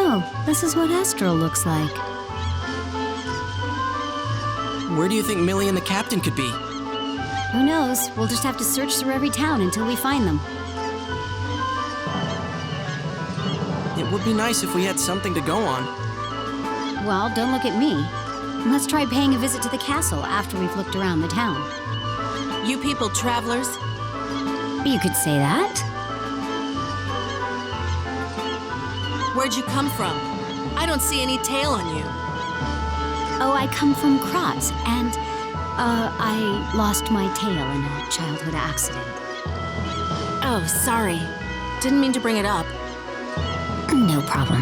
So, this is what Astral looks like. Where do you think Millie and the captain could be? Who knows? We'll just have to search through every town until we find them. It would be nice if we had something to go on. Well, don't look at me. Let's try paying a visit to the castle after we've looked around the town. You people travelers? You could say that. Where'd you come from? I don't see any tail on you. Oh, I come from Kratz, and, I lost my tail in a childhood accident. Oh, sorry. Didn't mean to bring it up. No problem.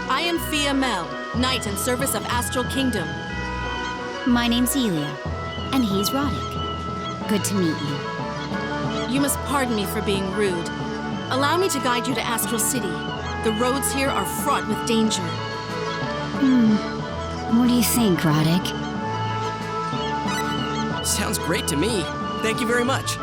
I am Phia Mel, knight in service of Astral Kingdom. My name's Ilia, and he's Roddick. Good to meet you. You must pardon me for being rude. Allow me to guide you to Astral City. The roads here are fraught with danger. What do you think, Roddick? Sounds great to me. Thank you very much.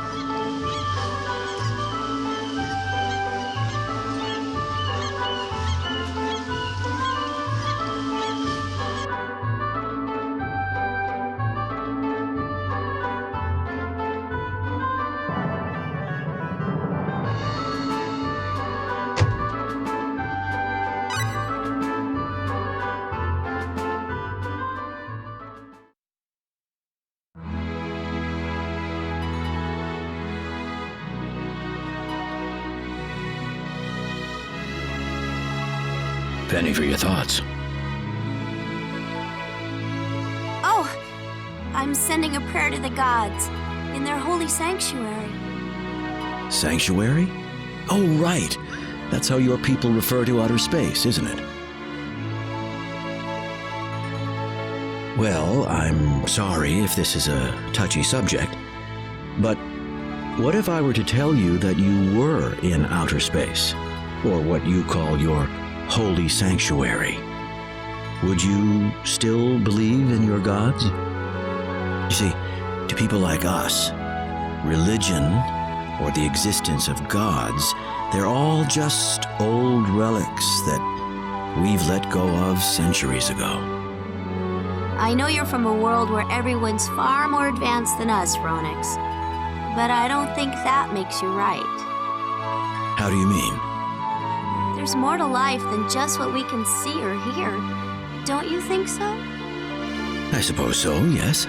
Penny for your thoughts. Oh, I'm sending a prayer to the gods in their holy sanctuary. Sanctuary? Oh, right. That's how your people refer to outer space, isn't it? Well, I'm sorry if this is a touchy subject, but what if I were to tell you that you were in outer space, or what you call your holy sanctuary? Would you still believe in your gods? You see, to people like us, religion or the existence of gods, they're all just old relics that we've let go of centuries ago. I know you're from a world where everyone's far more advanced than us, Ronix, but I don't think that makes you right. How do you mean? There's more to life than just what we can see or hear. Don't you think so? I suppose so, yes.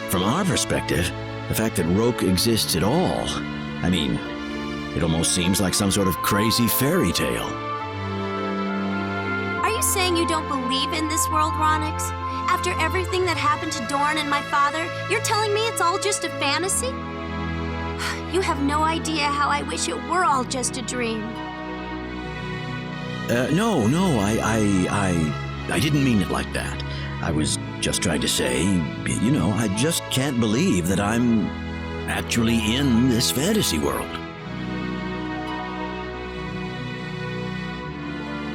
From our perspective, the fact that Roke exists at all, I mean, it almost seems like some sort of crazy fairy tale. Are you saying you don't believe in this world, Ronix? After everything that happened to Dorn and my father, you're telling me it's all just a fantasy? You have no idea how I wish it were all just a dream. No, I didn't mean it like that. I was just trying to say, you know, I just can't believe that I'm actually in this fantasy world.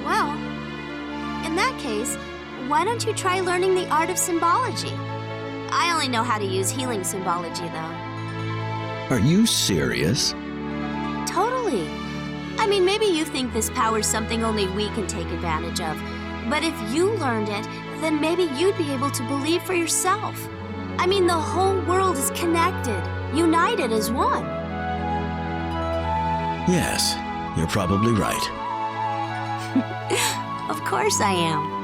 Well, in that case, why don't you try learning the art of symbology? I only know how to use healing symbology, though. Are you serious? Totally. I mean, maybe you think this power's something only we can take advantage of. But if you learned it, then maybe you'd be able to believe for yourself. I mean, the whole world is connected, united as one. Yes, you're probably right. Of course I am.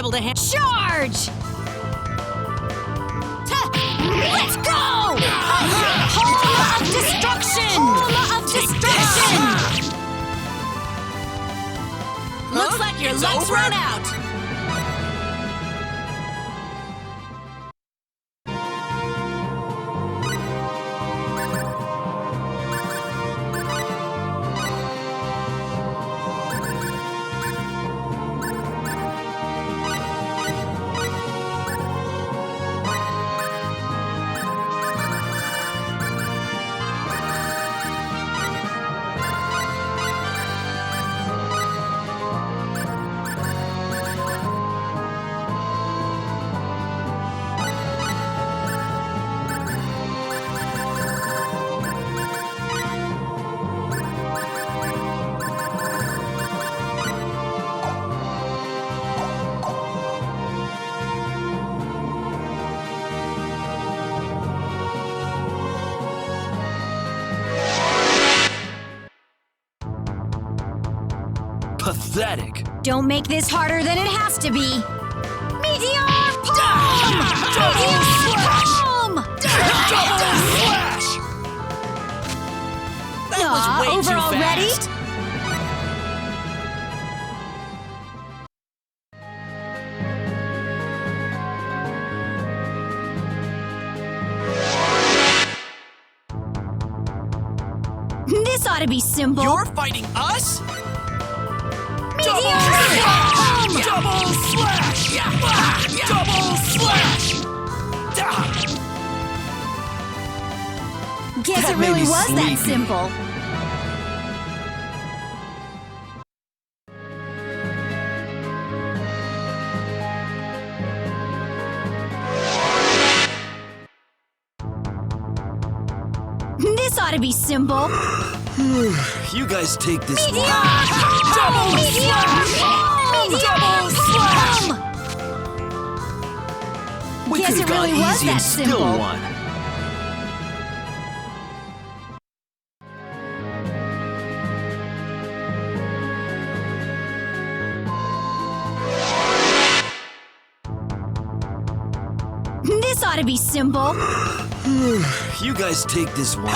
able to handle. Charge! Let's go! Home of destruction! Home of destruction! Looks like your luck's run out. Pathetic. Don't make this harder than it has to be. Meteor Palm! Meteor Palm! Double slash! That was way over too already? fast. This ought to be simple. You're fighting us? Meteor Palm! Palm! Double slash! Double slash! Guess That it made really me was that sleepy. simple. This ought to be simple. You guys take this Meteor one. Palm! Double Meteor slash! Palm! Double slash! We Guess could it have gone really was easy that and still simple. won. This ought to be simple. You guys take this one.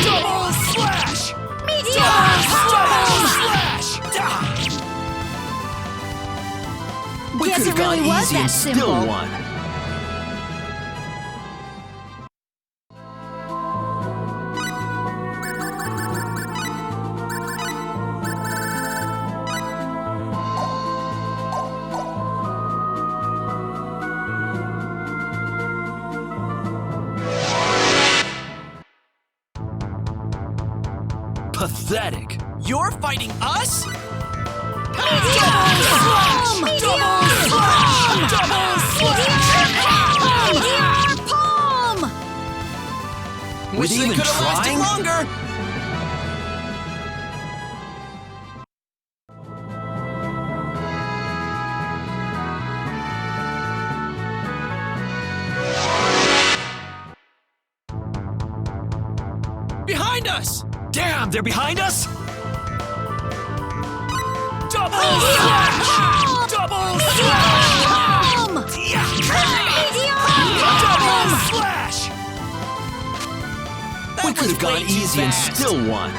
Double slash! Meteor Double Palm! slash! We Guess could it have gone really was easy that and still simple. won. Pathetic. You're fighting us? Meteor Palm! Meteor Palm! Double Meteor Palm! Wish they even could have lasted trying? longer. Behind us! Damn, they're behind us? Double slash! Double slash! Palm! Meteor Double Palm! slash! We could have gone easy and still won.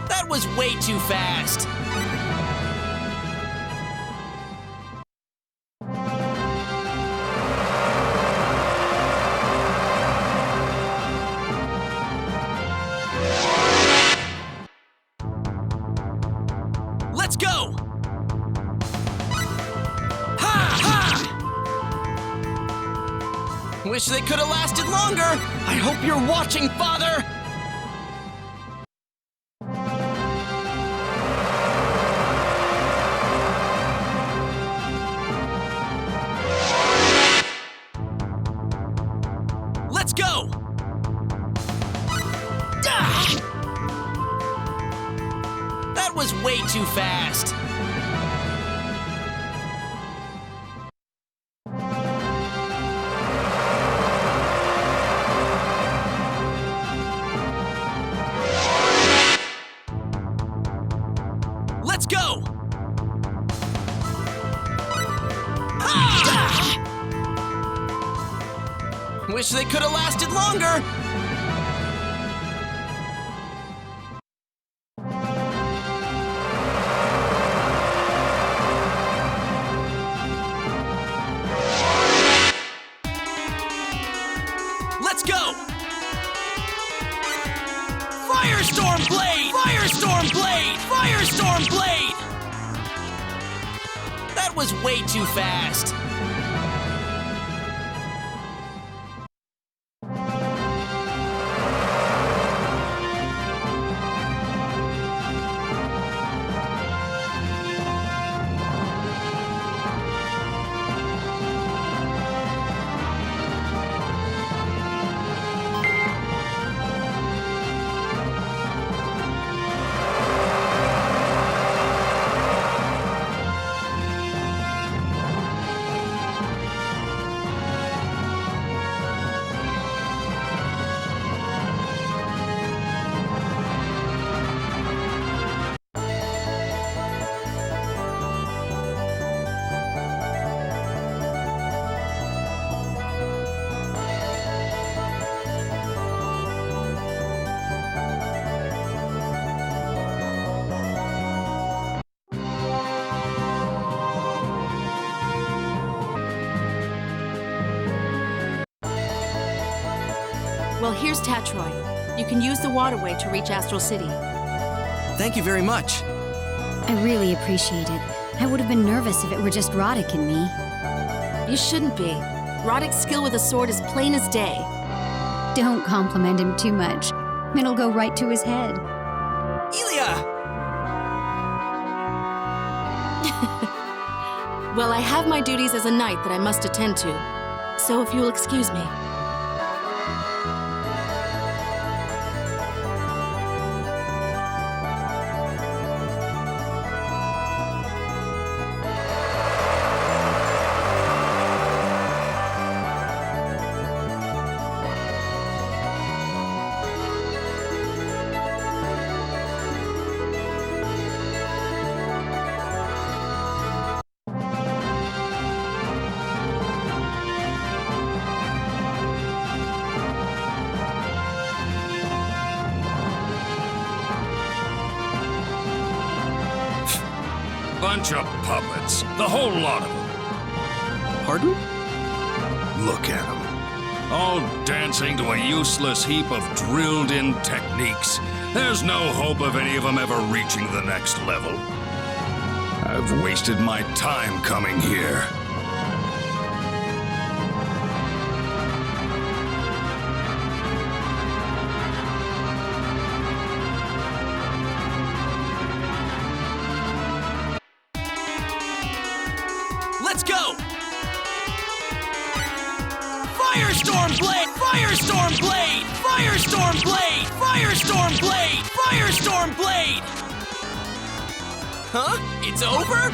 That was way too fast! Let's go! Ha! Ha! Wish they could have lasted longer! I hope you're watching, Father! Let's go! Ah! That was way too fast! Let's go! Ah! Wish they could have lasted longer! Let's go! Firestorm Blade! Firestorm Blade! Firestorm Blade! That was way too fast. Well, here's Tatroi. You can use the waterway to reach Astral City. Thank you very much. I really appreciate it. I would have been nervous if it were just Roddick and me. You shouldn't be. Roddick's skill with a sword is plain as day. Don't compliment him too much. It'll go right to his head. Ilia! Well, I have my duties as a knight that I must attend to. So if you'll excuse me. Bunch of puppets. The whole lot of them. Pardon? Look at them. All dancing to a useless heap of drilled-in techniques. There's no hope of any of them ever reaching the next level. I've wasted my time coming here. Let's go! Firestorm Blade! Firestorm Blade! Firestorm Blade! Firestorm Blade! Firestorm Blade! Huh? It's over?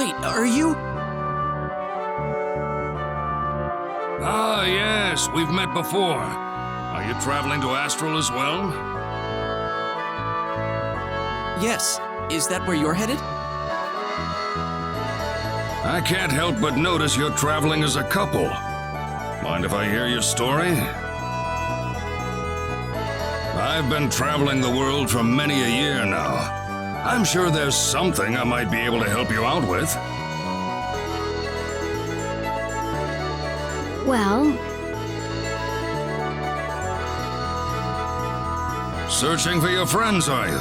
Wait, are you... Ah, yes, we've met before. Are you traveling to Astral as well? Yes. Is that where you're headed? I can't help but notice you're traveling as a couple. Mind if I hear your story? I've been traveling the world for many a year now. I'm sure there's something I might be able to help you out with. Well, Searching for your friends, are you?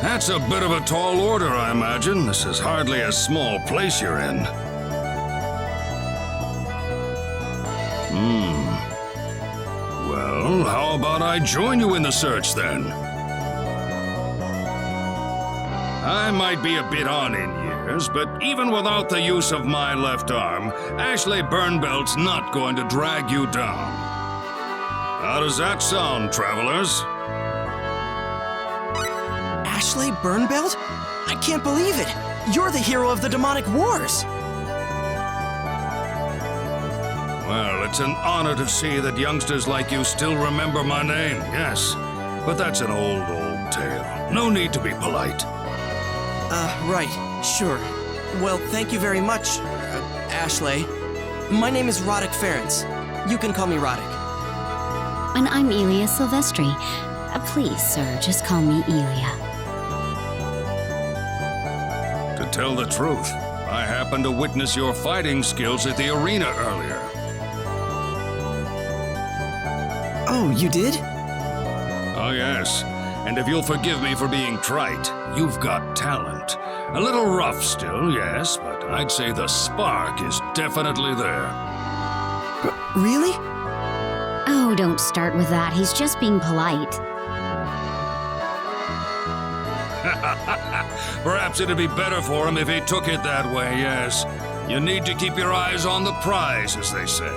That's a bit of a tall order, I imagine. This is hardly a small place you're in. Well, how about I join you in the search, then? I might be a bit on in years, but even without the use of my left arm, Ashlay Burnbelt's not going to drag you down. How does that sound, travelers? Ashlay Burnbelt? I can't believe it! You're the hero of the demonic wars! Well, it's an honor to see that youngsters like you still remember my name, yes. But that's an old tale. No need to be polite. Right. Sure. Well, thank you very much, Ashlay. My name is Roddick Ference. You can call me Roddick. and I'm Ilia Silvestri. Please, sir, just call me Ilia. To tell the truth, I happened to witness your fighting skills at the arena earlier. Oh, you did? Oh, yes. And if you'll forgive me for being trite, you've got talent. A little rough still, yes, but I'd say the spark is definitely there. Really? Oh, don't start with that. He's just being polite. Perhaps it'd be better for him if he took it that way, yes. You need to keep your eyes on the prize, as they say.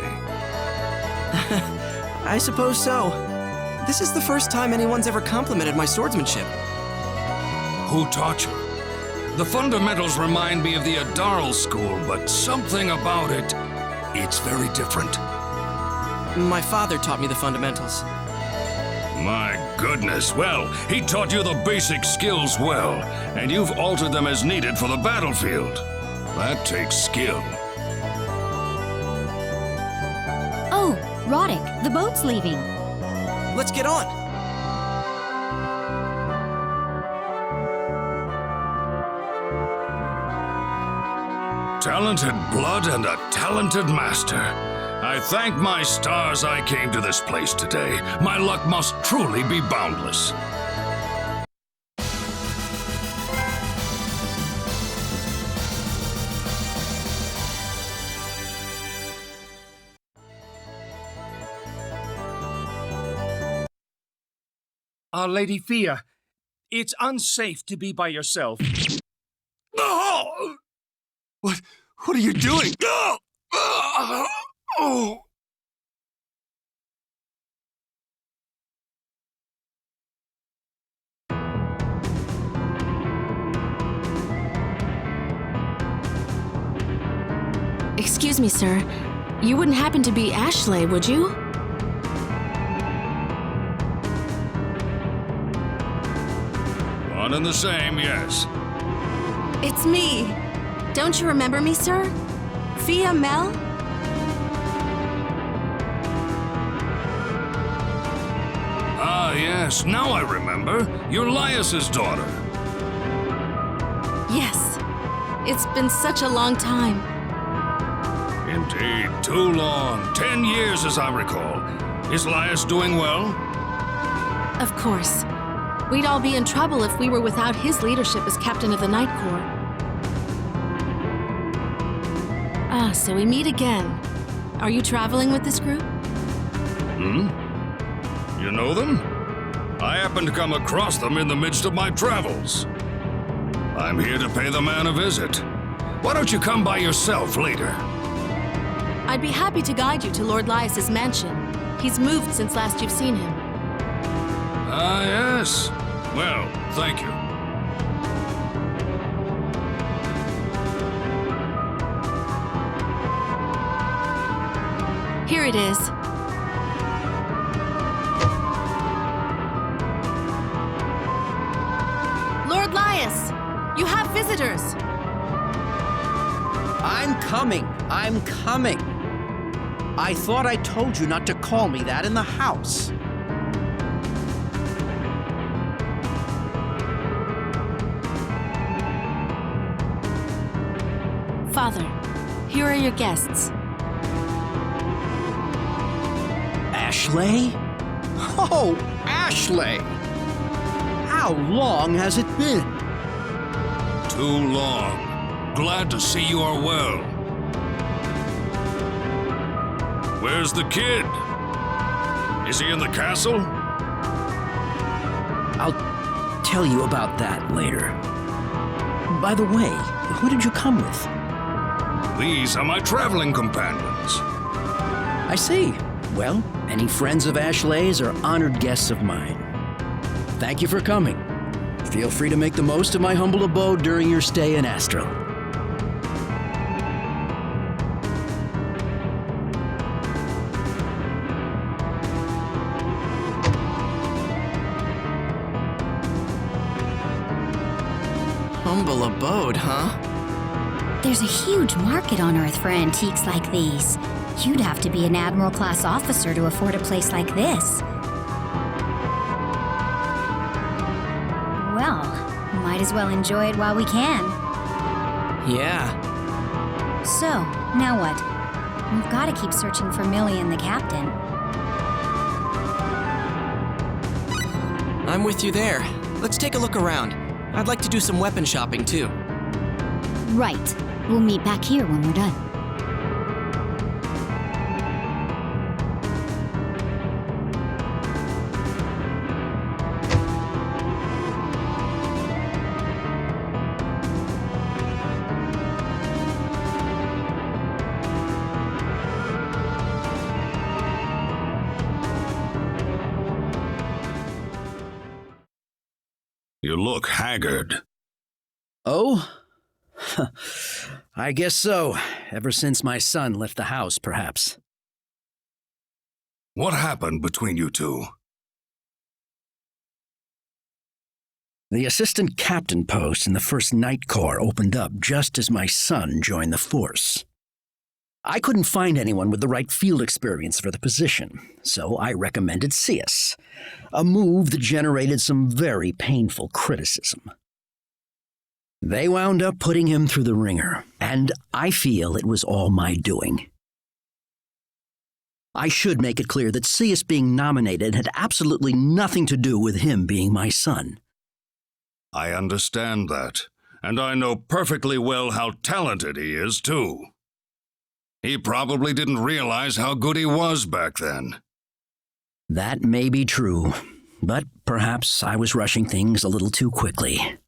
I suppose so. This is the first time anyone's ever complimented my swordsmanship. Who taught you? The fundamentals remind me of the Adarl school, but something about it, it's very different. My father taught me the fundamentals. My goodness, well, he taught you the basic skills well, and you've altered them as needed for the battlefield. That takes skill. Oh, Roddick, the boat's leaving. Let's get on! Talented blood and a talented master. I thank my stars I came to this place today. My luck must truly be boundless. Lady Phia, it's unsafe to be by yourself. Oh! What are you doing? Oh! Oh! Excuse me, sir. You wouldn't happen to be Ashlay, would you? One and the same, yes. It's me. Don't you remember me, sir? Phia Mel? Ah, yes, now I remember. You're Lias's daughter. Yes. It's been such a long time. Indeed, too long. 10 years, as I recall. Is Lias doing well? Of course. We'd all be in trouble if we were without his leadership as captain of the Night Corps. Ah, so we meet again. Are you traveling with this group? You know them? I happened to come across them in the midst of my travels. I'm here to pay the man a visit. Why don't you come by yourself later? I'd be happy to guide you to Lord Lias's mansion. He's moved since last you've seen him. Ah, yes. Well, thank you. Here it is. Lord Lias, you have visitors. I'm coming. I'm coming. I thought I told you not to call me that in the house. Father, here are your guests. Ashlay? Oh, Ashlay! How long has it been? Too long. Glad to see you are well. Where's the kid? Is he in the castle? I'll tell you about that later. By the way, who did you come with? These are my traveling companions. I see. Well, any friends of Ashlay's are honored guests of mine. Thank you for coming. Feel free to make the most of my humble abode during your stay in Astral. Humble abode, huh? There's a huge market on Earth for antiques like these. You'd have to be an Admiral-class officer to afford a place like this. Well, might as well enjoy it while we can. Yeah. So, now what? We've got to keep searching for Millie and the captain. I'm with you there. Let's take a look around. I'd like to do some weapon shopping, too. Right. We'll meet back here when we're done. You look haggard. Oh? I guess so. Ever since my son left the house, perhaps. What happened between you two? The assistant captain post in the 1st Night Corps opened up just as my son joined the force. I couldn't find anyone with the right field experience for the position, so I recommended Cyuss, a move that generated some very painful criticism. They wound up putting him through the ringer, and I feel it was all my doing. I should make it clear that Cyuss being nominated had absolutely nothing to do with him being my son. I understand that, and I know perfectly well how talented he is, too. He probably didn't realize how good he was back then. That may be true, but perhaps I was rushing things a little too quickly.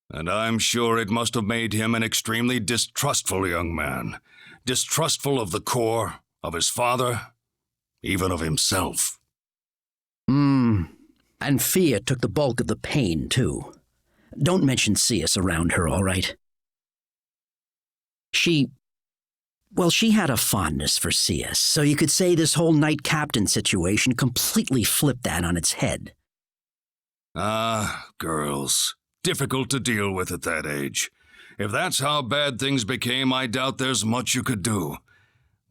And I'm sure it must have made him an extremely distrustful young man. Distrustful of the Corps, of his father, even of himself. And Phia took the bulk of the pain, too. Don't mention Cyuss around her, all right? She had a fondness for Cyuss, so you could say this whole Knight Captain situation completely flipped that on its head. Ah, girls. Difficult to deal with at that age. If that's how bad things became, I doubt there's much you could do.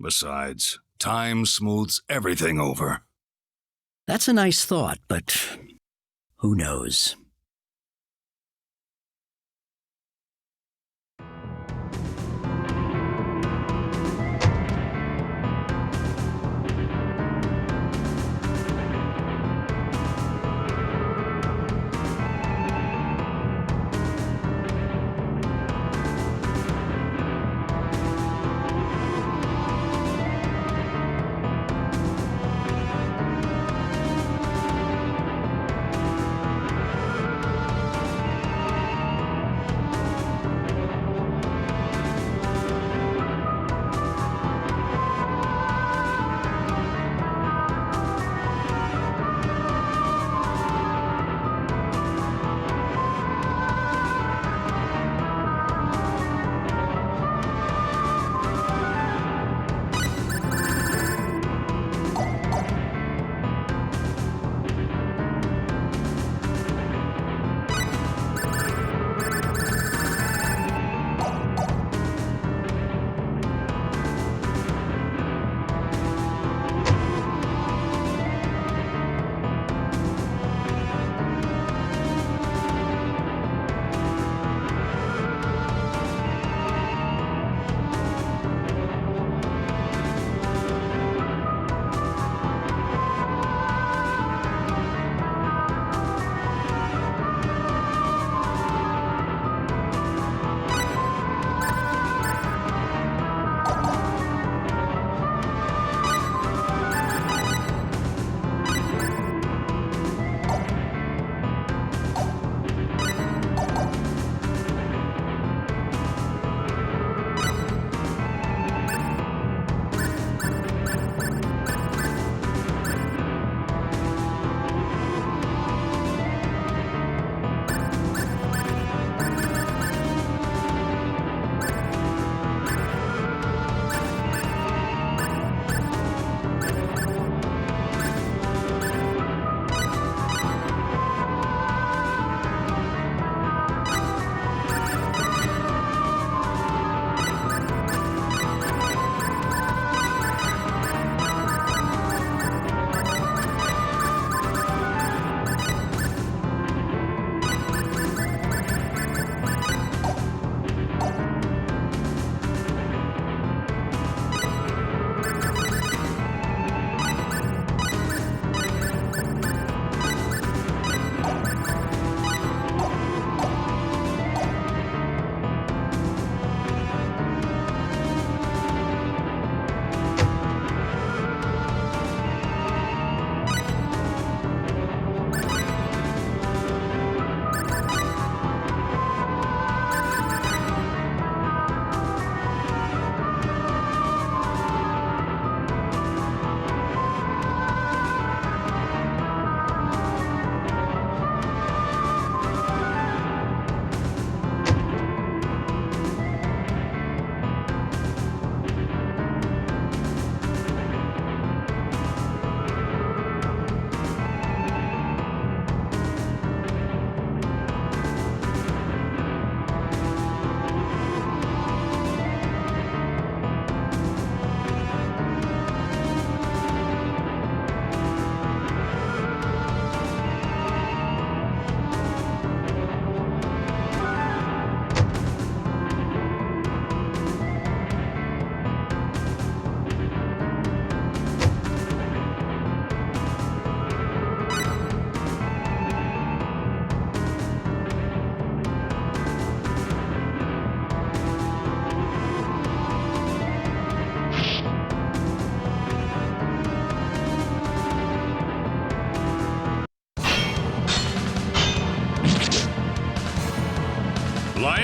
Besides, time smooths everything over. That's a nice thought, but who knows?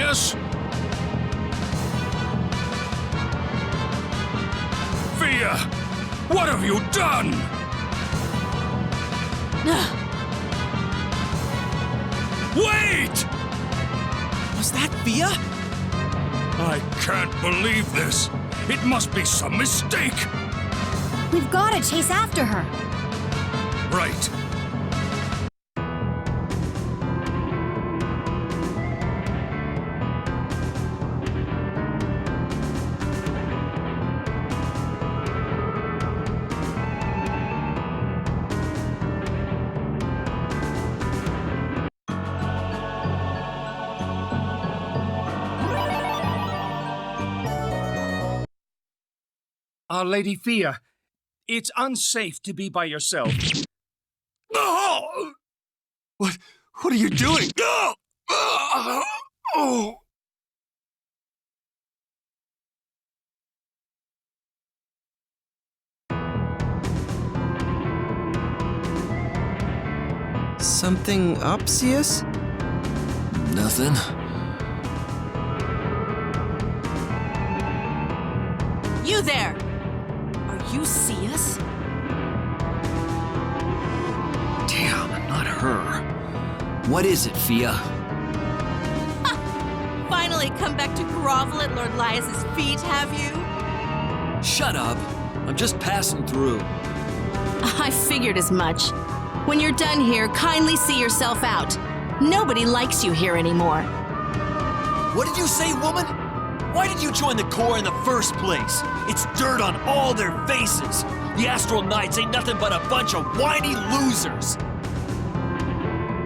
Cyuss? Phia, what have you done? Wait! Was that Phia? I can't believe this. It must be some mistake. We've got to chase after her. Right. Lady Phia, it's unsafe to be by yourself. Oh! What are you doing? Oh! Oh! Something up, Cyuss? Nothing. You there! Are you Cyuss? Damn, not her. What is it, Phia? Finally come back to grovel at Lord Lias's feet, have you? Shut up. I'm just passing through. I figured as much. When you're done here, kindly see yourself out. Nobody likes you here anymore. What did you say, woman? Why did you join the Corps in the first place? It's dirt on all their faces. The Astral Knights ain't nothing but a bunch of whiny losers.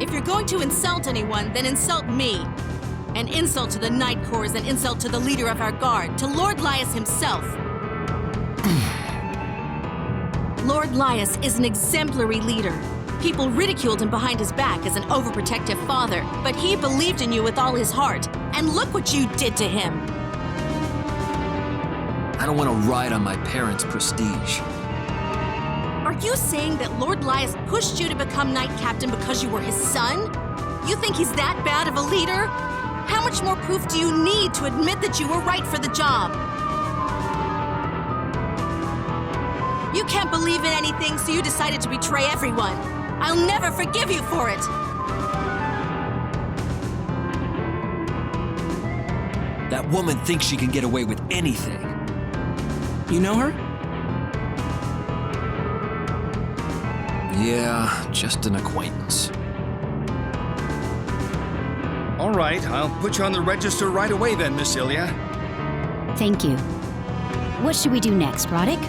If you're going to insult anyone, then insult me. An insult to the Knight Corps is an insult to the leader of our guard, to Lord Lias himself. Lord Lias is an exemplary leader. People ridiculed him behind his back as an overprotective father, but he believed in you with all his heart. And look what you did to him. I don't want to ride on my parents' prestige. Are you saying that Lord Lias pushed you to become Knight Captain because you were his son? You think he's that bad of a leader? How much more proof do you need to admit that you were right for the job? You can't believe in anything, so you decided to betray everyone. I'll never forgive you for it. That woman thinks she can get away with anything. You know her? Yeah, just an acquaintance. All right, I'll put you on the register right away then, Miss Ilia. Thank you. What should we do next, Roddick?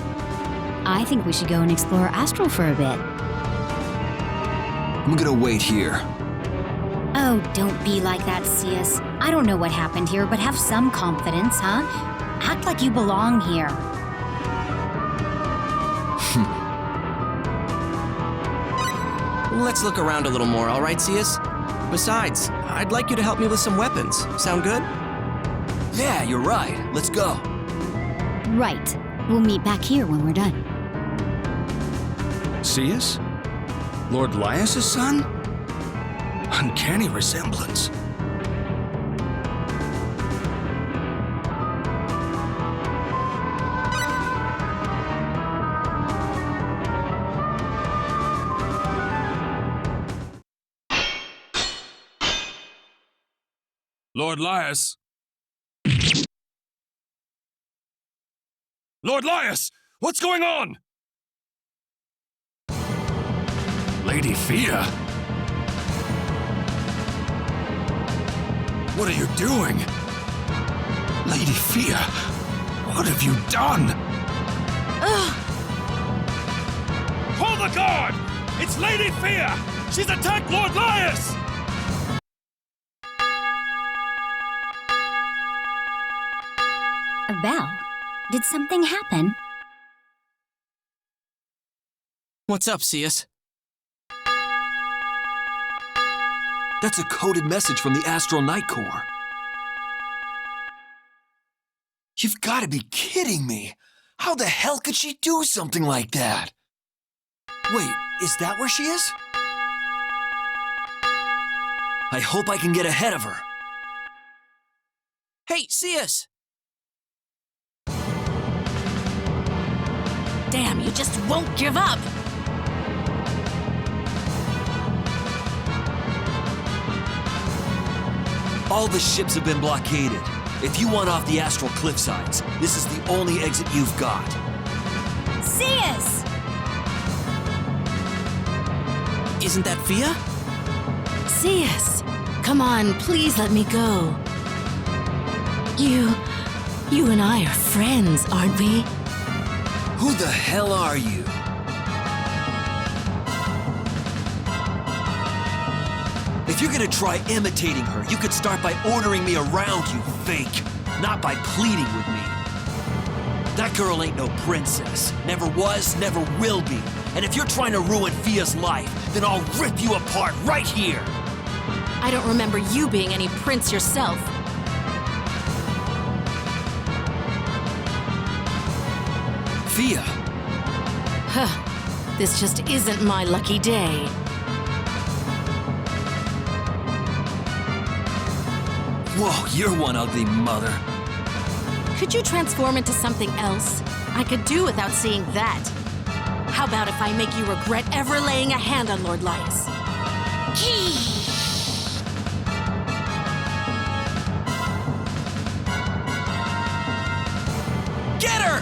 I think we should go and explore Astral for a bit. I'm gonna wait here. Oh, don't be like that, Cyuss. I don't know what happened here, but have some confidence, huh? Act like you belong here. Let's look around a little more, all right, Cyuss? Besides, I'd like you to help me with some weapons. Sound good? Yeah, you're right. Let's go. Right. We'll meet back here when we're done. Cyuss? Lord Lias's son? Uncanny resemblance. Lord Lias? Lord Lias! What's going on? Lady Phia? What are you doing? Lady Phia, what have you done? Pull the guard! It's Lady Phia! She's attacked Lord Lias! Val, did something happen? What's up, Cyuss? That's a coded message from the Astral Knight Corps. You've got to be kidding me! How the hell could she do something like that? Wait, is that where she is? I hope I can get ahead of her. Hey, Cyuss! Damn, you just won't give up! All the ships have been blockaded. If you want off the astral cliffsides, this is the only exit you've got. Cyuss! Isn't that Phia? Cyuss! Come on, please let me go. You and I are friends, aren't we? Who the hell are you? If you're gonna try imitating her, you could start by ordering me around, you fake, not by pleading with me. That girl ain't no princess. Never was, never will be. And if you're trying to ruin Phia's life, then I'll rip you apart right here. I don't remember you being any prince yourself. Phia! Huh. This just isn't my lucky day. Whoa, you're one ugly mother. Could you transform into something else? I could do without seeing that. How about if I make you regret ever laying a hand on Lord Lias? Get her!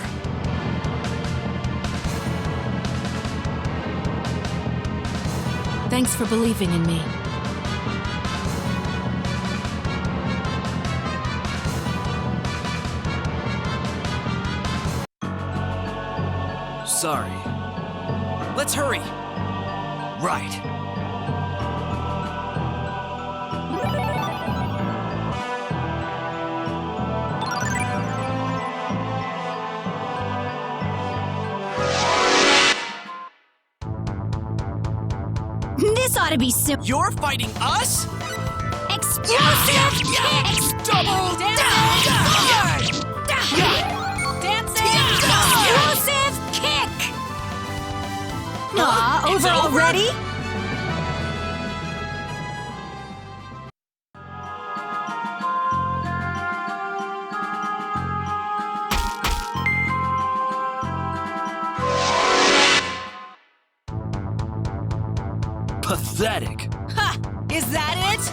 Thanks for believing in me. Sorry. Let's hurry! Right. This ought to be simple. You're fighting us? Explosive kick! Double Dancing Explosive kick! Aw, over already? Pathetic. Ha! Is that it?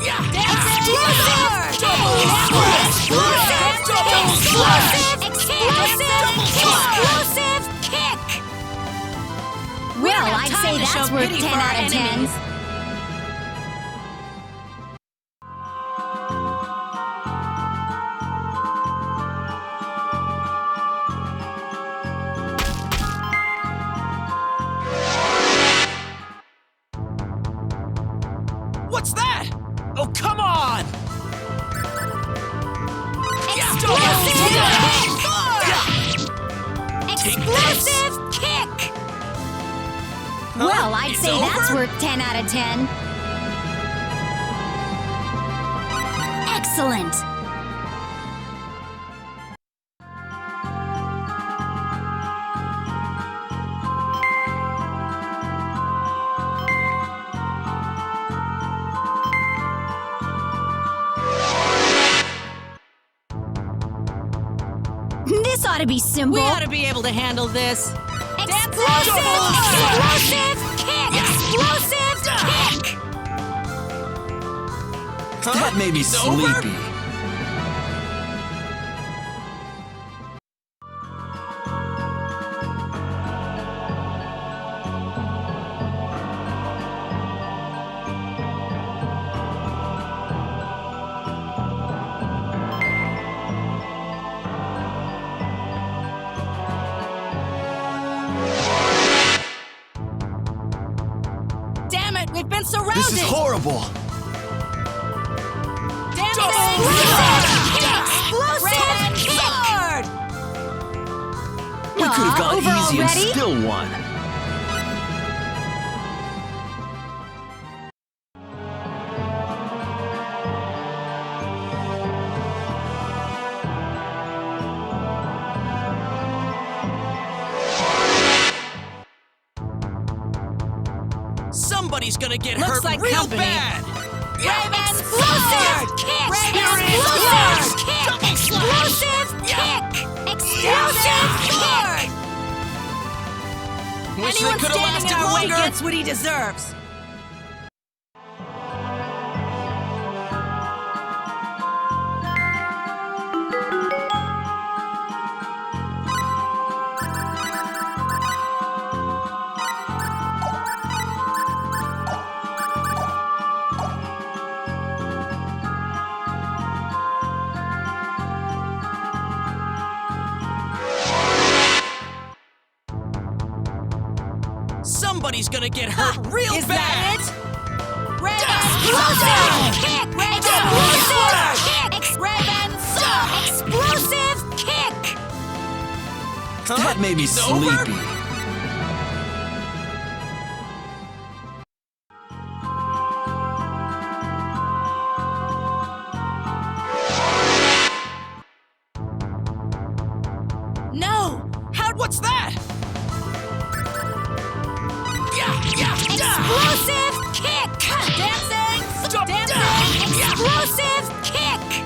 Yeah! Explosive kick! Well, I'd say that's worth 10 out of 10. What's that? Oh, come on! Explosive kick! Well, I'd say that's worth 10 out of 10. Excellent! This ought to be simple. We ought to be able to handle this. Explosive kick! Explosive kick! That made me sleepy. Damn it, we've been surrounded! This is horrible. We could have gone over easy already? and still won. Somebody's gonna get Looks hurt like real company. bad! Explosive kick! Explosive kick! Explosive kick! Explosive kick! Wish they Anyone could have standing lasted in our way longer. gets what he deserves. Somebody's gonna get hurt real Is bad! that it? Explosive kick! Explosive kick! That made me It's over? sleepy. No! What's that? Explosive kick! Dancing! Explosive kick!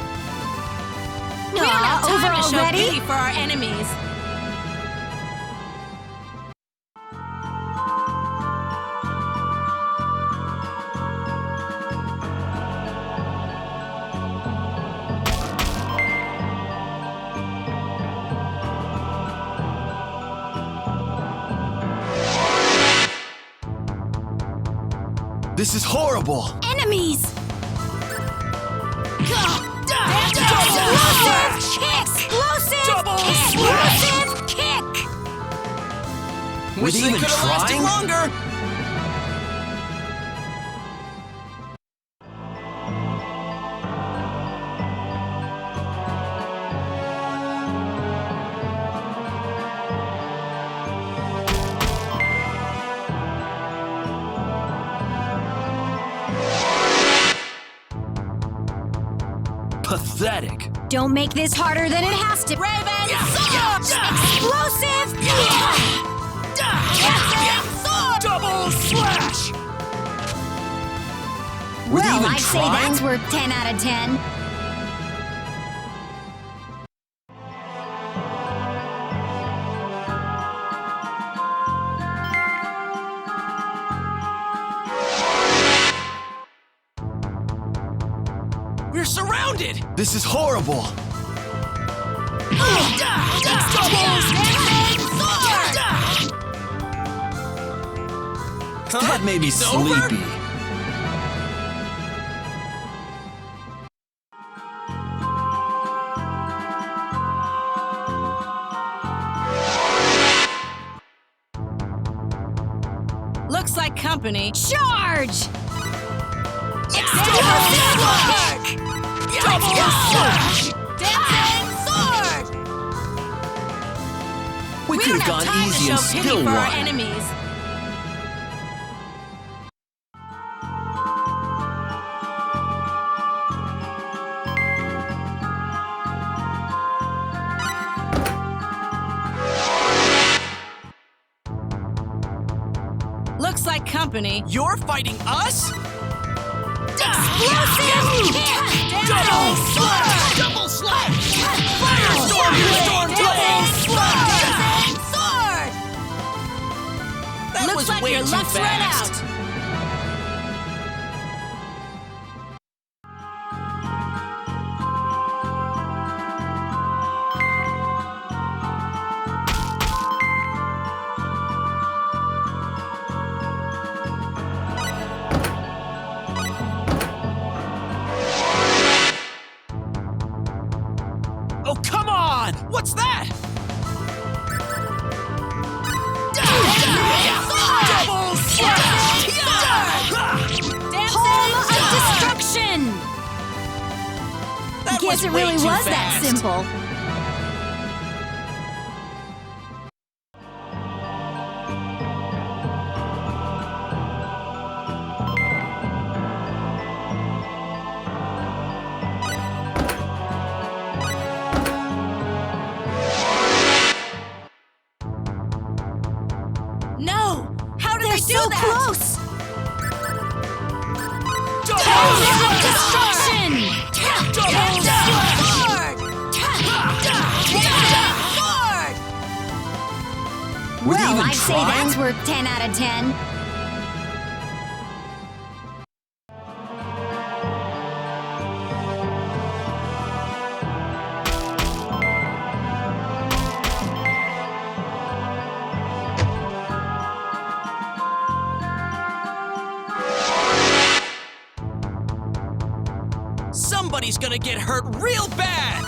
We don't have time over to show already? pity for our enemies. This is horrible. Enemies! Explosive kick! Wish they they even could have lasted trying? longer! Pathetic. Don't make this harder than it has to. Raven Explosive Double slash! Were they Well, even I'd say trying? that's worth 10 out of 10. We're surrounded! This is horrible. That made me It's over? sleepy. Looks like company. Charge! Dancing sword! We We could don't have have gone time easy to and show pity still for our won. enemies. Looks like company. You're fighting us? Explosive kick! Double slash! Double slash! Firestorm! Storm blade! Dancing sword! That Looks was like way your too luck's run fast. out. Oh, come on! What's that? Double slash! Home of destruction! That Guess it way really too was that fast. simple. No! How did They're they do so that? close! Double slash! Were they Well, even I'd say trying? that's worth 10 out of 10. Somebody's gonna get hurt real bad!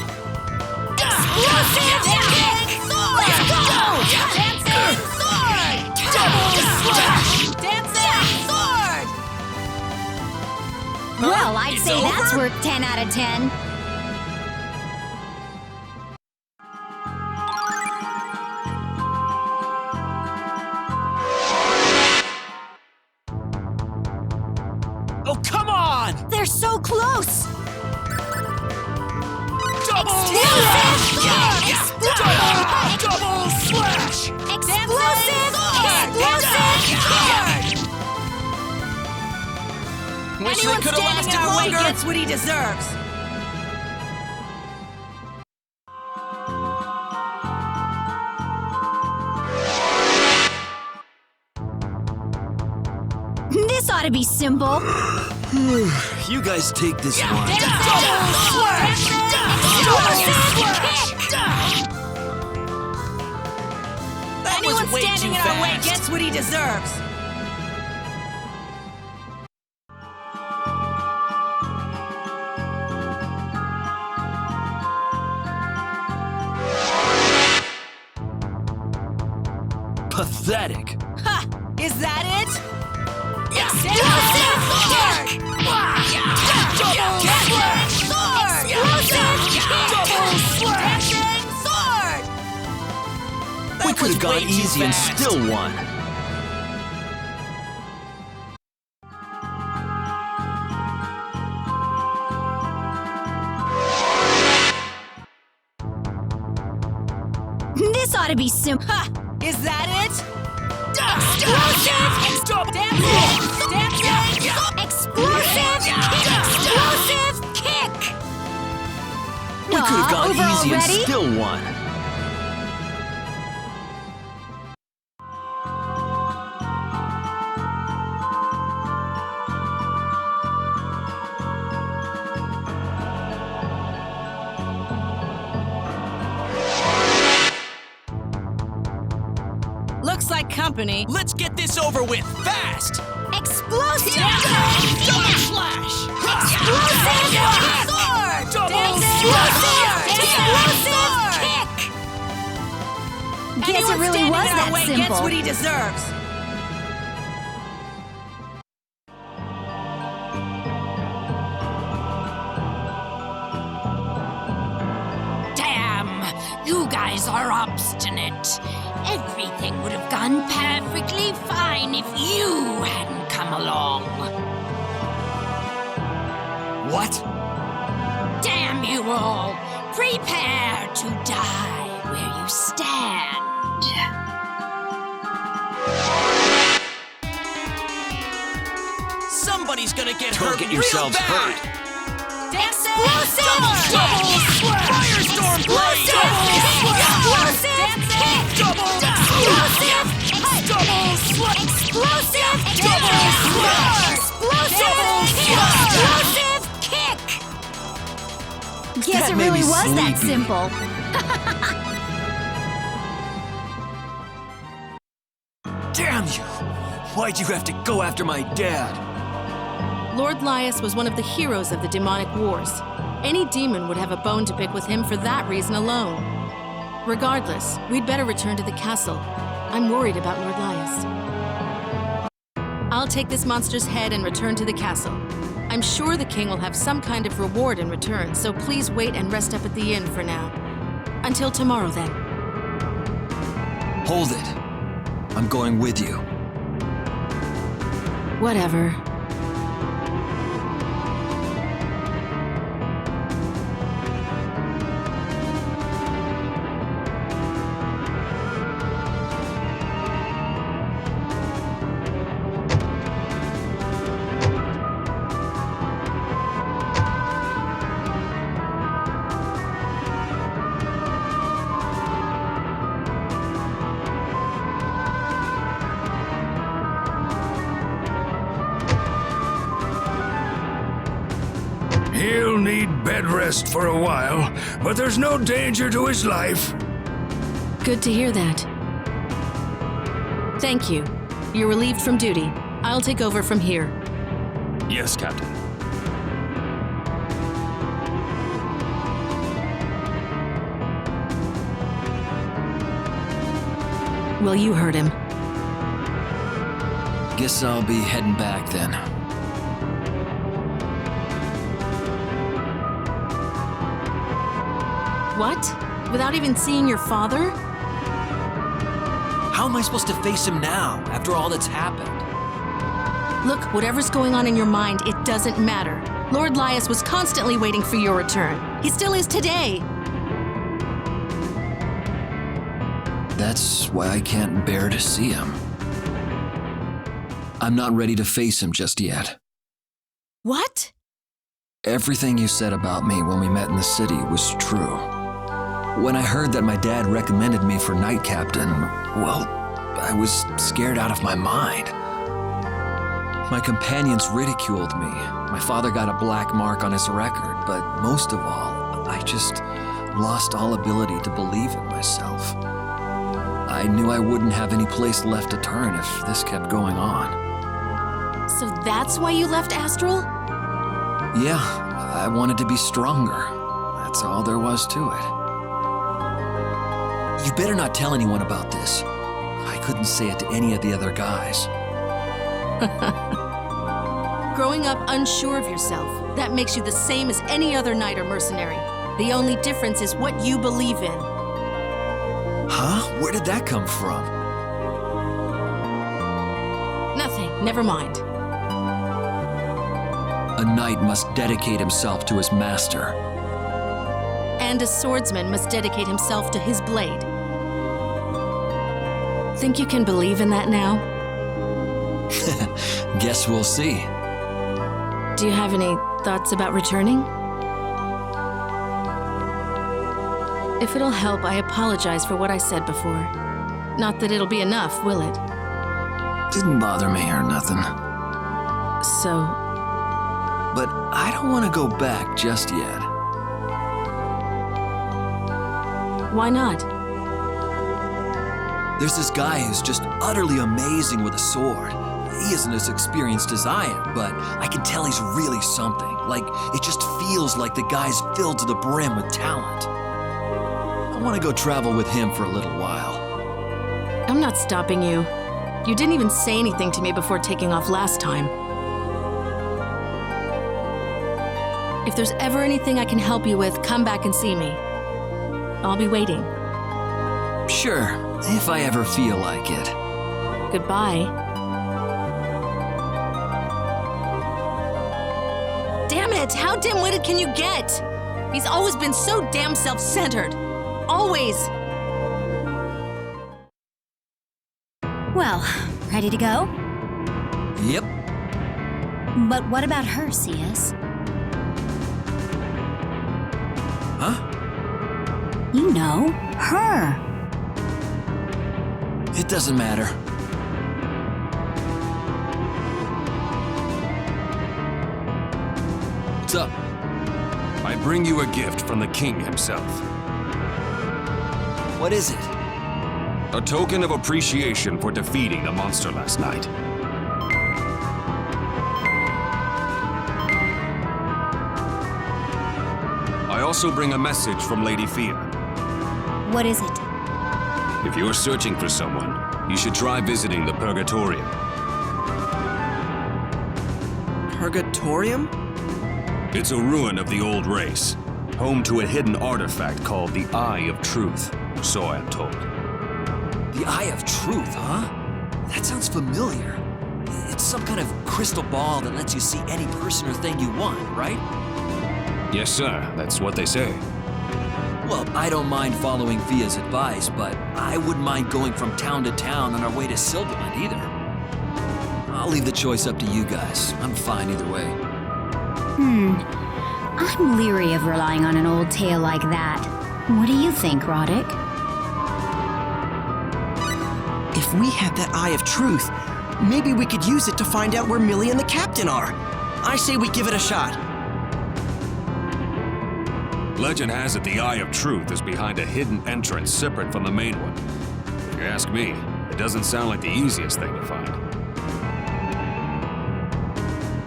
Explosive dancing sword! Let's go! Dancing sword! Double slash! Dancing sword! Well, I'd It's say that's over? worth 10 out of 10. Oh, come on! They're so close! Double Explosive slash! sword! Double slash! Explosive! Wish Anyone they could've standing lasted in our way longer! gets what he deserves. This ought to be simple. You guys take this one. Double slash! That Anyone was way standing too in our way fast. gets what he deserves. Pathetic. Ha! Is that it? Explosive Sword! Double slash! Dancing sword! That We could was have gone way too easy and fast. still won. This ought to be simple. Ha! Is that it? Explosive! Dancing! Explosive! Explosive kick! We could have gone over easy already? and still won. Looks like company. Let's get this over with, fast! Explosive! Double slash! Explosive! Sword! Double Explosive kick! Guess it really was that Gets simple. what he deserves. Damn! You guys are obstinate. Everything would have gone perfectly fine if you hadn't come along. What? Damn you all! Prepare to die where you stand. Somebody's gonna get Don't hurt get real yourselves bad! hurt. Dancing! Double slash! Firestorm blade! Explosive kick! Double Explosive! Double slash! Explosive! Double slash! Explosive! Explosive kick! Guess That it made really me was that sleepy. simple. Damn you! Why'd you have to go after my dad? Lord Lias was one of the heroes of the demonic wars. Any demon would have a bone to pick with him for that reason alone. Regardless, we'd better return to the castle. I'm worried about Lord Lias. I'll take this monster's head and return to the castle. I'm sure the king will have some kind of reward in return, so please wait and rest up at the inn for now. Until tomorrow, then. Hold it. I'm going with you. Whatever. bed rest for a while, but there's no danger to his life. Good to hear that. Thank you. You're relieved from duty. I'll take over from here. Yes, Captain. Well, you heard him. Guess I'll be heading back then. What? Without even seeing your father? How am I supposed to face him now, after all that's happened? Look, whatever's going on in your mind, it doesn't matter. Lord Lias was constantly waiting for your return. He still is today. That's why I can't bear to see him. I'm not ready to face him just yet. What? Everything you said about me when we met in the city was true. When I heard that my dad recommended me for Knight Captain, well, I was scared out of my mind. My companions ridiculed me. My father got a black mark on his record, but most of all, I just lost all ability to believe in myself. I knew I wouldn't have any place left to turn if this kept going on. So that's why you left Astral? Yeah, I wanted to be stronger. That's all there was to it. You better not tell anyone about this. I couldn't say it to any of the other guys. Growing up unsure of yourself, that makes you the same as any other knight or mercenary. The only difference is what you believe in. Huh? Where did that come from? Nothing, never mind. A knight must dedicate himself to his master. And a swordsman must dedicate himself to his blade. Think you can believe in that now? Guess we'll see. Do you have any thoughts about returning? If it'll help, I apologize for what I said before. Not that it'll be enough, will it? Didn't bother me or nothing. So... But I don't want to go back just yet. Why not? There's this guy who's just utterly amazing with a sword. He isn't as experienced as I am, but I can tell he's really something. Like, it just feels like the guy's filled to the brim with talent. I want to go travel with him for a little while. I'm not stopping you. You didn't even say anything to me before taking off last time. If there's ever anything I can help you with, come back and see me. I'll be waiting. Sure, if I ever feel like it. Goodbye. Damn it! How dim-witted can you get? He's always been so damn self-centered. Always. Well, ready to go? Yep. But what about her, Cyuss? Huh? You know, her. It doesn't matter. What's up? I bring you a gift from the king himself. What is it? A token of appreciation for defeating the monster last night. I also bring a message from Lady Phia. What is it? If you're searching for someone, you should try visiting the Purgatorium. Purgatorium? It's a ruin of the old race, home to a hidden artifact called the Eye of Truth, so I'm told. The Eye of Truth, huh? That sounds familiar. It's some kind of crystal ball that lets you see any person or thing you want, right? Yes, sir. That's what they say. Well, I don't mind following Phia's advice, but I wouldn't mind going from town to town on our way to Silverland either. I'll leave the choice up to you guys. I'm fine either way. I'm leery of relying on an old tale like that. What do you think, Roddick? If we had that Eye of Truth, maybe we could use it to find out where Millie and the captain are. I say we give it a shot. Legend has it the Eye of Truth is behind a hidden entrance separate from the main one. If you ask me, it doesn't sound like the easiest thing to find.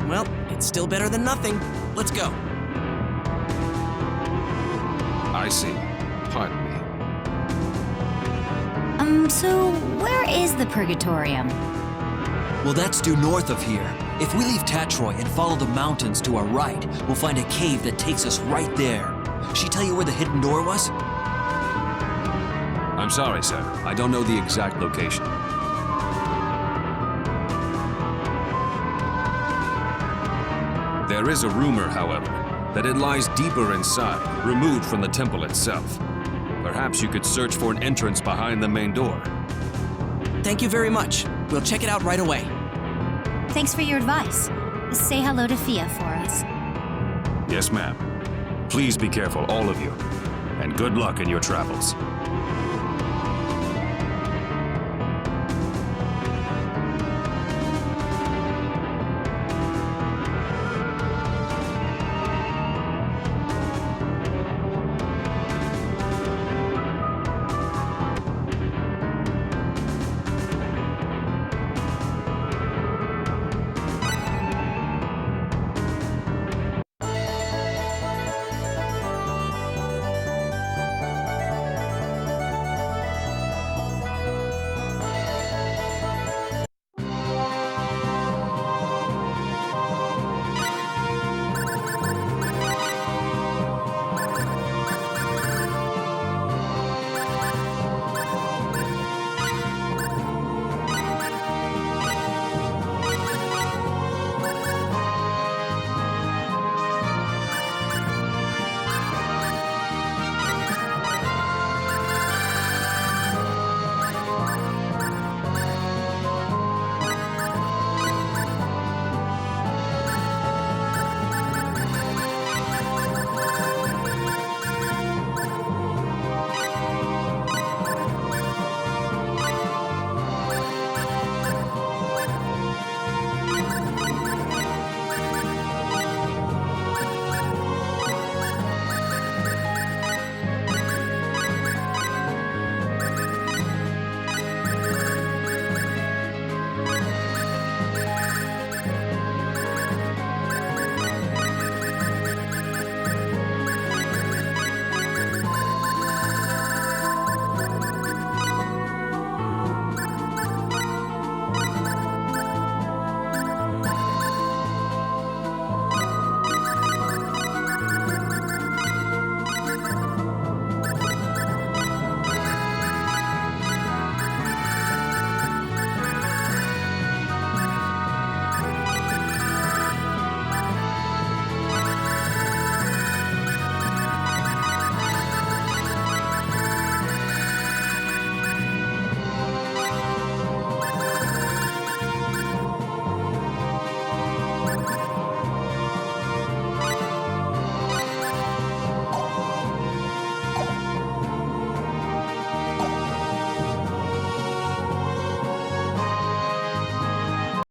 Well, it's still better than nothing. Let's go. I see. Pardon me. So where is the Purgatorium? Well, that's due north of here. If we leave Tatroi and follow the mountains to our right, we'll find a cave that takes us right there. She tell you where the hidden door was? I'm sorry, sir. I don't know the exact location. There is a rumor, however, that it lies deeper inside, removed from the temple itself. Perhaps you could search for an entrance behind the main door. Thank you very much. We'll check it out right away. Thanks for your advice. Say hello to Phia for us. Yes, ma'am. Please be careful, all of you. And good luck in your travels.